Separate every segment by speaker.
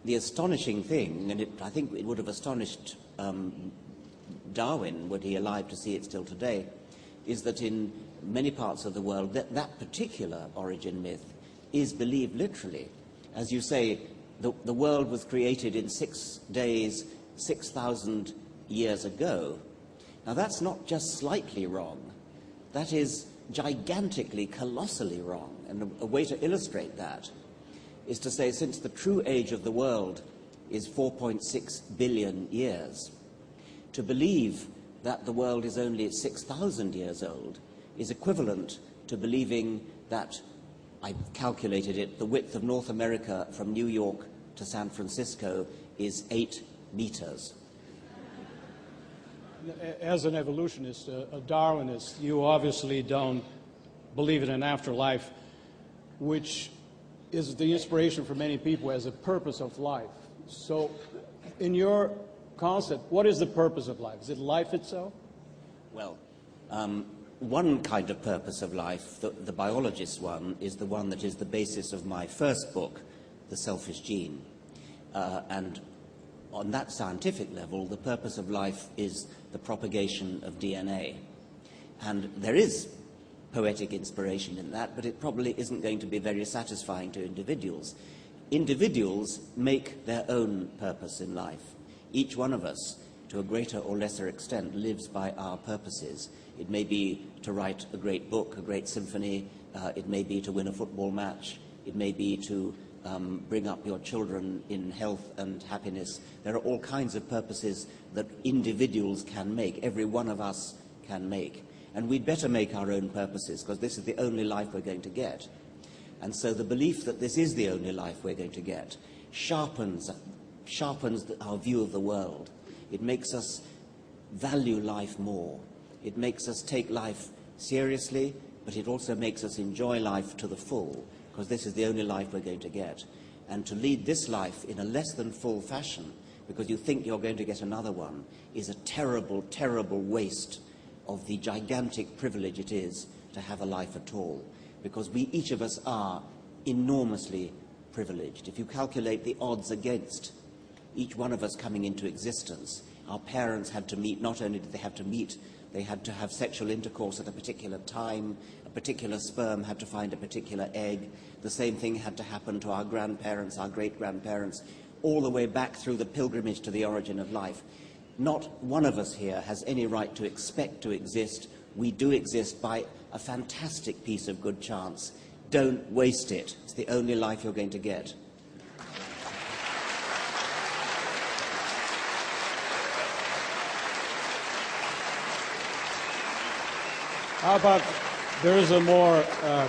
Speaker 1: the astonishing thing, and I think it would have astonished Darwin, were he alive to see it still today, is that in many parts of the world that particular origin myth is believed literally. As you say, the world was created in 6 days, 6,000 years ago. Now that's not just slightly wrong, that is gigantically, colossally wrong. And a way to illustrate that is to say, since the true age of the world is 4.6 billion years, to believe that the world is only 6,000 years old is equivalent to believing that, I calculated it, the width of North America from New York to San Francisco is 8 meters.
Speaker 2: As an evolutionist, a Darwinist, you obviously don't believe in an afterlife, which is the inspiration for many people as a purpose of life. So, in your concept, what is the purpose of life? Is it life itself?
Speaker 1: Well, one kind of purpose of life, the biologist one, is the one that is the basis of my first book, The Selfish Gene. And on that scientific level, the purpose of life is the propagation of DNA. And there is poetic inspiration in that, but it probably isn't going to be very satisfying to individuals. Individuals make their own purpose in life. Each one of us, to a greater or lesser extent, lives by our purposes. It may be to write a great book, a great symphony. It may be to win a football match. It may be to bring up your children in health and happiness. There are all kinds of purposes that individuals can make, every one of us can make. And we'd better make our own purposes, because this is the only life we're going to get. And so the belief that this is the only life we're going to get sharpens our view of the world. It makes us value life more. It makes us take life seriously, but it also makes us enjoy life to the full, because this is the only life we're going to get. And to lead this life in a less than full fashion, because you think you're going to get another one, is a terrible, terrible waste of the gigantic privilege it is to have a life at all. Because each of us are enormously privileged. If you calculate the odds against each one of us coming into existence, our parents had to meet, not only did they have to meet, they had to have sexual intercourse at a particular time, a particular sperm had to find a particular egg, the same thing had to happen to our grandparents, our great-grandparents, all the way back through the pilgrimage to the origin of life. Not one of us here has any right to expect to exist. We do exist by a fantastic piece of good chance. Don't waste it. It's the only life you're going to get.
Speaker 2: How about, there is a more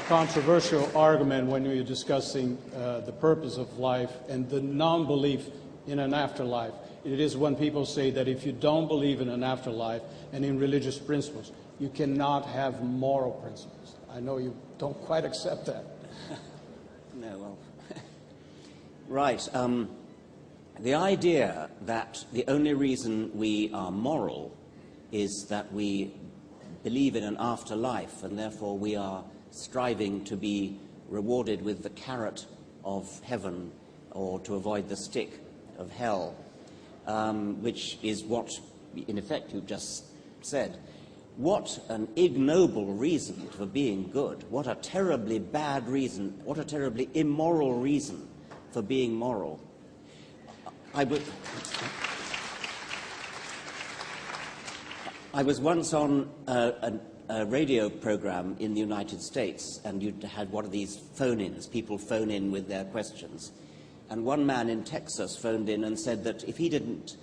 Speaker 2: controversial argument when you're discussing the purpose of life and the non-belief in an afterlife. It is when people say that if you don't believe in an afterlife and in religious principles, you cannot have moral principles. I know you don't quite accept that.
Speaker 1: No, well, right. The idea that the only reason we are moral is that we believe in an afterlife, and therefore we are striving to be rewarded with the carrot of heaven or to avoid the stick of hell, which is what, in effect, you've just said. What an ignoble reason for being good. What a terribly bad reason, what a terribly immoral reason for being moral. I was once on a radio program in the United States, and you had one of these phone-ins. People phone in with their questions. And one man in Texas phoned in and said that if he didn't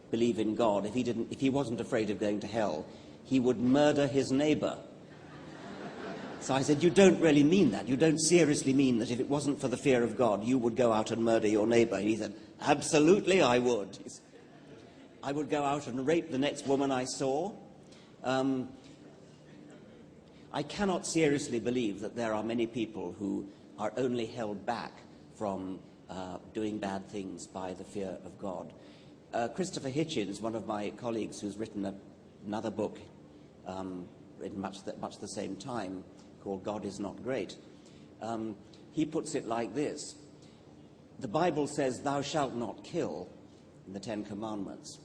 Speaker 1: believe in God, if he wasn't afraid of going to hell, he would murder his neighbor. So I said, you don't really mean that. You don't seriously mean that if it wasn't for the fear of God, you would go out and murder your neighbor. And he said, absolutely I would. He said, I would go out and rape the next woman I saw. I cannot seriously believe that there are many people who are only held back from doing bad things by the fear of God. Christopher Hitchens, one of my colleagues who's written another book in much the same time, called God is Not Great, he puts it like this. the Bible says, "Thou shalt not kill," in the Ten Commandments.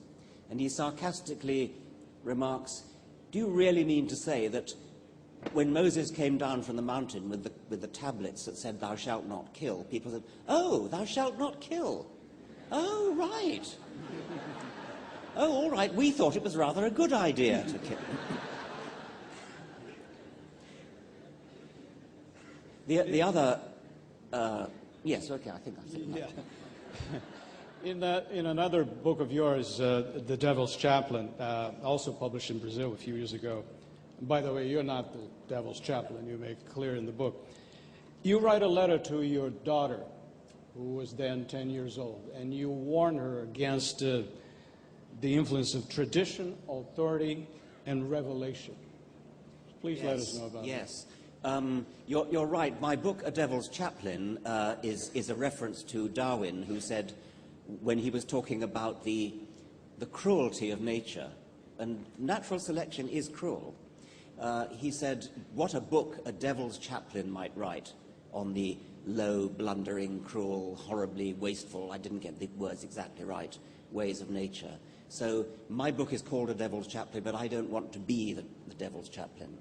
Speaker 1: And he sarcastically remarks, "Do you really mean to say that when Moses came down from the mountain with the tablets that said, 'Thou shalt not kill,' people said, 'Oh, thou shalt not kill. Oh, right. Oh, all right, we thought it was rather a good idea to kill.'" The other... yes, okay, I think I've said that.
Speaker 2: Yeah. In another book of yours, The Devil's Chaplain, also published in Brazil a few years ago. And by the way, you're not the Devil's Chaplain, you make it clear in the book. You write a letter to your daughter, who was then 10 years old, and you warn her against the influence of tradition, authority, and revelation. Please let us know about that.
Speaker 1: Yes. You're right. My book, A Devil's Chaplain, is a reference to Darwin, who said, when he was talking about the cruelty of nature, and natural selection is cruel, he said, what a book a devil's chaplain might write on the low, blundering, cruel, horribly wasteful, I didn't get the words exactly right, ways of nature. So my book is called A Devil's Chaplain, but I don't want to be the devil's chaplain.